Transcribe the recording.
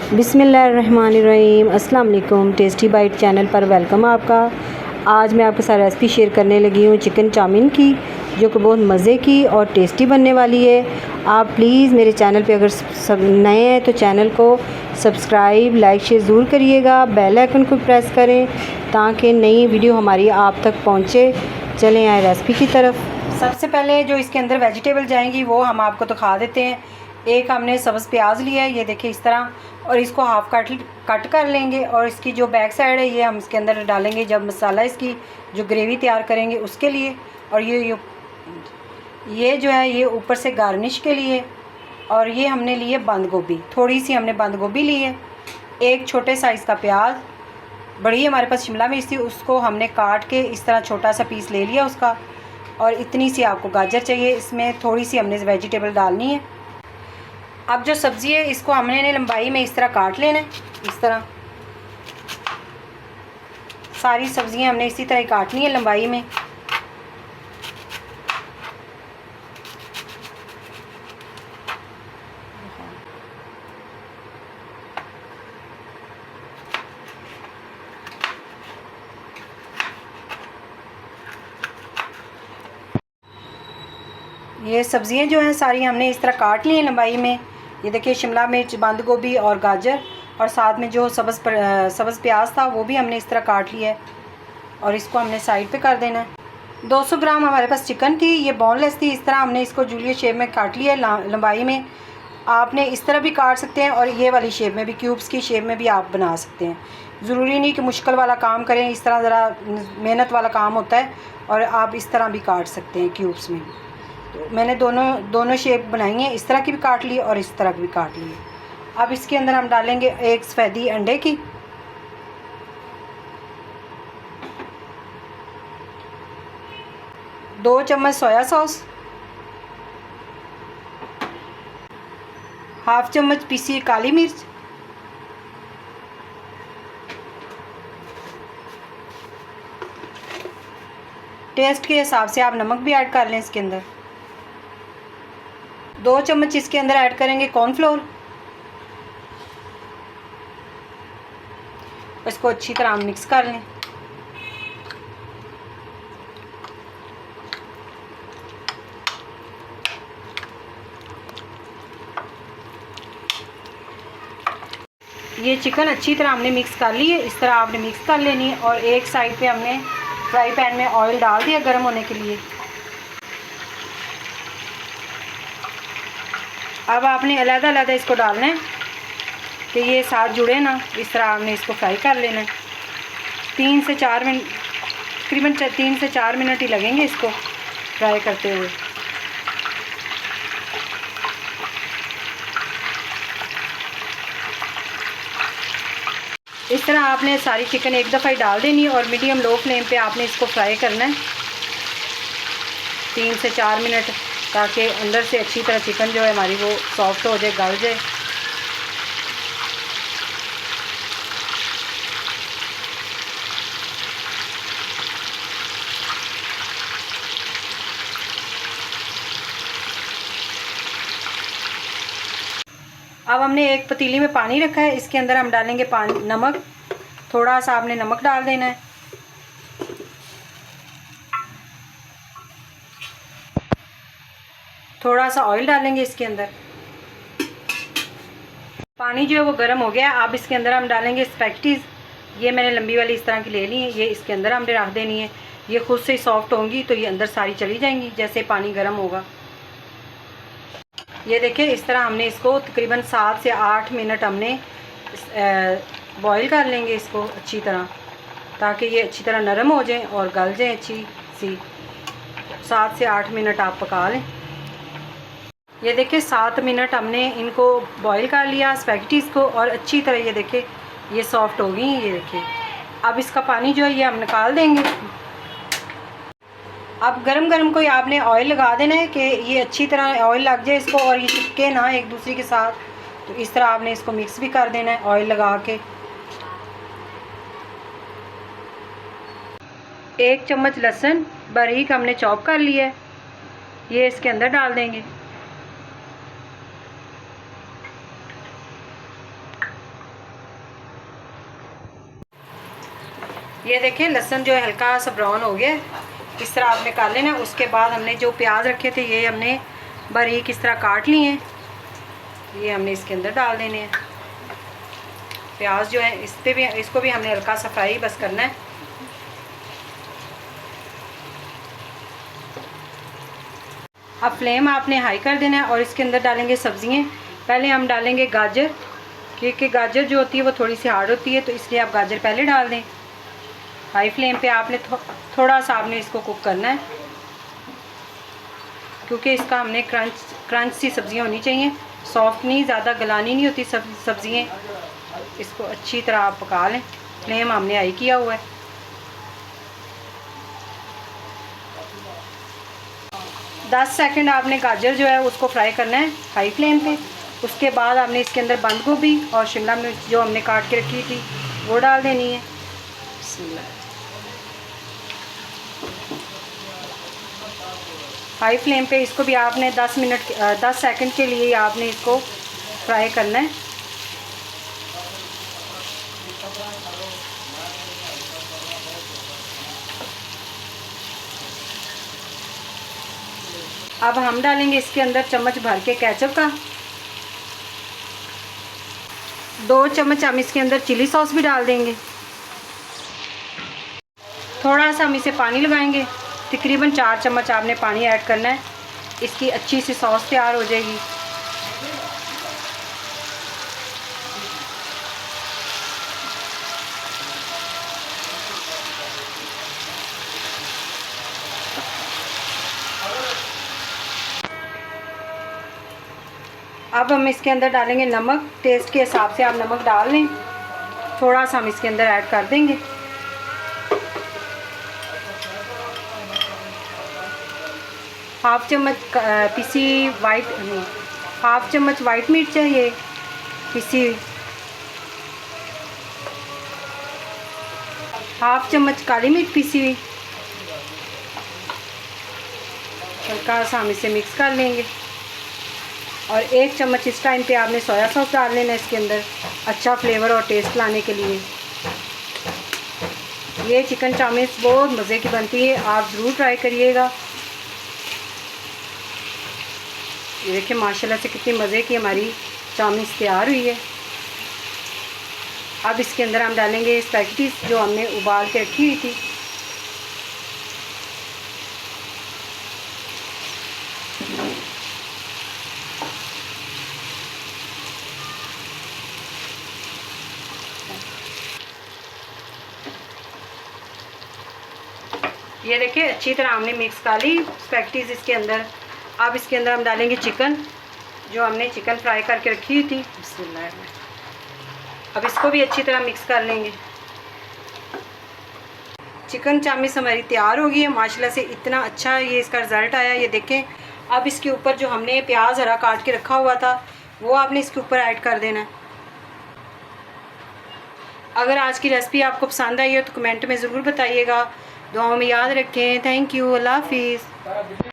बिस्मिल्लाहिर्रहमानिर्रहीम। अस्सलाम वालेकुम। टेस्टी बाइट चैनल पर वेलकम आपका। आज मैं आपके साथ रेसिपी शेयर करने लगी हूँ चिकन चाउमीन की, जो कि बहुत मज़े की और टेस्टी बनने वाली है। आप प्लीज़ मेरे चैनल पे अगर सब नए हैं तो चैनल को सब्सक्राइब लाइक शेयर ज़रूर करिएगा। बेल आइकन को प्रेस करें ताकि नई वीडियो हमारी आप तक पहुँचे। चलें आए रेसिपी की तरफ। सबसे पहले जो इसके अंदर वेजिटेबल जाएंगी वो हम आपको दिखा देते हैं। एक हमने सब्ज़ प्याज लिया है, ये देखिए इस तरह, और इसको हाफ़ कट कर लेंगे। और इसकी जो बैक साइड है ये हम इसके अंदर डालेंगे जब मसाला इसकी जो ग्रेवी तैयार करेंगे उसके लिए। और ये जो है ये ऊपर से गार्निश के लिए। और ये हमने लिए बंद गोभी, थोड़ी सी हमने बंद गोभी ली है। एक छोटे साइज़ का प्याज, बड़ी हमारे पास शिमला मिर्च थी, उसको हमने काट के इस तरह छोटा सा पीस ले लिया उसका। और इतनी सी आपको गाजर चाहिए, इसमें थोड़ी सी हमने वेजिटेबल डालनी है। अब जो सब्ज़ी है इसको हमने लंबाई में इस तरह काट लेना है। इस तरह सारी सब्ज़ियां हमने इसी तरह काटनी है लंबाई में। ये सब्ज़ियां जो हैं सारी हमने इस तरह काट ली हैं लंबाई में। ये देखिए शिमला मिर्च, बंद गोभी और गाजर, और साथ में जो सब्ज़ प्याज था वो भी हमने इस तरह काट लिया है। और इसको हमने साइड पे कर देना है। 200 ग्राम हमारे पास चिकन थी, ये बोनलेस थी। इस तरह हमने इसको जूलियट शेप में काट लिया है लंबाई में। आपने इस तरह भी काट सकते हैं और ये वाली शेप में भी, क्यूब्स की शेप में भी आप बना सकते हैं। ज़रूरी नहीं कि मुश्किल वाला काम करें, इस तरह ज़रा मेहनत वाला काम होता है। और आप इस तरह भी काट सकते हैं क्यूब्स में। तो मैंने दोनों शेप बनाई हैं, इस तरह की भी काट ली और इस तरह की भी काट ली। अब इसके अंदर हम डालेंगे एक सफ़ेदी अंडे की, 2 चम्मच सोया सॉस, हाफ़ चम्मच पीसी काली मिर्च, टेस्ट के हिसाब से आप नमक भी ऐड कर लें इसके अंदर। 2 चम्मच इसके अंदर ऐड करेंगे कॉर्नफ्लोर। इसको अच्छी तरह मिक्स कर लें। ये चिकन अच्छी तरह हमने मिक्स कर ली है, इस तरह आपने मिक्स कर लेनी है। और एक साइड पे हमने फ्राई पैन में ऑयल डाल दिया गर्म होने के लिए। अब आपने अलग-अलग इसको डालना है कि ये साथ जुड़े ना, इस तरह आपने इसको फ्राई कर लेना है। 3 से 4 मिनट, तकरीबन 3 से 4 मिनट ही लगेंगे इसको फ्राई करते हुए। इस तरह आपने सारी चिकन एक दफ़ा ही डाल देनी है और मीडियम लो फ्लेम पे आपने इसको फ्राई करना है 3 से 4 मिनट, ताकि अंदर से अच्छी तरह चिकन जो है हमारी वो सॉफ्ट हो जाए, गल जाए। अब हमने एक पतीली में पानी रखा है, इसके अंदर हम डालेंगे नमक। थोड़ा सा आपने नमक डाल देना है। थोड़ा सा ऑयल डालेंगे इसके अंदर। पानी जो है वो गर्म हो गया। अब इसके अंदर हम डालेंगे स्पैगेटीज़। ये मैंने लंबी वाली इस तरह की ले ली है, ये इसके अंदर हमने रख देनी है। ये खुद से सॉफ्ट होंगी तो ये अंदर सारी चली जाएंगी जैसे पानी गर्म होगा। ये देखिए इस तरह हमने इसको तकरीबन 7 से 8 मिनट हमने बॉईल कर लेंगे इसको अच्छी तरह, ताकि ये अच्छी तरह नरम हो जाए और गल जाए अच्छी सी। 7 से 8 मिनट आप पका लें। ये देखिए 7 मिनट हमने इनको बॉईल कर लिया स्पैगेटीज़ को, और अच्छी तरह ये देखिए ये सॉफ्ट हो गई। ये देखिए अब इसका पानी जो है ये हम निकाल देंगे। अब गरम गरम कोई आपने ऑयल लगा देना है कि ये अच्छी तरह ऑयल लग जाए इसको और ये चिपके ना एक दूसरे के साथ। तो इस तरह आपने इसको मिक्स भी कर देना है ऑयल लगा के। 1 चम्मच लहसुन बारीक हमने चॉप कर लिया है, ये इसके अंदर डाल देंगे। ये देखें लहसुन जो है हल्का सा ब्राउन हो गया, इस तरह आपने कर लेना। उसके बाद हमने जो प्याज रखे थे ये हमने बारीक इस तरह काट लिए हैं, ये हमने इसके अंदर डाल देने हैं। प्याज जो है इस पे भी, इसको भी हमने हल्का सा फ्राई बस करना है। अब फ्लेम आपने हाई कर देना है और इसके अंदर डालेंगे सब्जियां। पहले हम डालेंगे गाजर, क्योंकि गाजर जो होती है वो थोड़ी सी हार्ड होती है, तो इसलिए आप गाजर पहले डाल दें। हाई फ्लेम पे आपने थोड़ा सा आपने इसको कुक करना है, क्योंकि इसका हमने क्रंच सी सब्जियां होनी चाहिए, सॉफ्ट नहीं, ज़्यादा गलानी नहीं होती सब्जियां। इसको अच्छी तरह आप पका लें। फ्लेम हमने हाई किया हुआ है। दस सेकंड आपने गाजर जो है उसको फ्राई करना है हाई फ्लेम पे। उसके बाद आपने इसके अंदर बंद गोभी और शिमला मिर्च जो हमने काट के रखी थी वो डाल देनी है। हाई फ्लेम पे इसको भी आपने 10 सेकंड के लिए आपने इसको फ्राई करना है। अब हम डालेंगे इसके अंदर चम्मच भर के केचप का। 2 चम्मच हम इसके अंदर चिली सॉस भी डाल देंगे। थोड़ा सा हम इसे पानी लगाएंगे, तकरीबन 4 चम्मच आपने पानी ऐड करना है, इसकी अच्छी सी सॉस तैयार हो जाएगी। अब हम इसके अंदर डालेंगे नमक। टेस्ट के हिसाब से आप नमक डाल लें, थोड़ा सा हम इसके अंदर ऐड कर देंगे। हाफ चम्मच हाफ चम्मच वाइट मिर्च है ये पिसी, हाफ चम्मच काली मिर्च पिसी हुई। हल्का सा हम इसे मिक्स कर लेंगे और 1 चम्मच इस टाइम पे आपने सोया सॉस डाल लेना इसके अंदर, अच्छा फ्लेवर और टेस्ट लाने के लिए। ये चिकन चाउमीन बहुत मज़े की बनती है, आप ज़रूर ट्राई करिएगा। ये देखिए माशाल्लाह से कितनी मज़े की हमारी चाउमीन तैयार हुई है। अब इसके अंदर हम डालेंगे स्पैगेटीज जो हमने उबाल के रखी हुई थी। ये देखिए अच्छी तरह हमने मिक्स कर ली स्पैगेटीज इसके अंदर। अब इसके अंदर हम डालेंगे चिकन जो हमने चिकन फ्राई करके रखी हुई थी। बिस्मिल्लाह। अब इसको भी अच्छी तरह मिक्स कर लेंगे। चिकन चाउमीन हमारी तैयार हो गई है माशाल्लाह से, इतना अच्छा ये इसका रिज़ल्ट आया। ये देखें। अब इसके ऊपर जो हमने प्याज हरा काट के रखा हुआ था वो आपने इसके ऊपर ऐड कर देना है। अगर आज की रेसिपी आपको पसंद आई हो तो कमेंट में ज़रूर बताइएगा। दुआओं में याद रखें। Thank you. अल्लाह हाफिज़।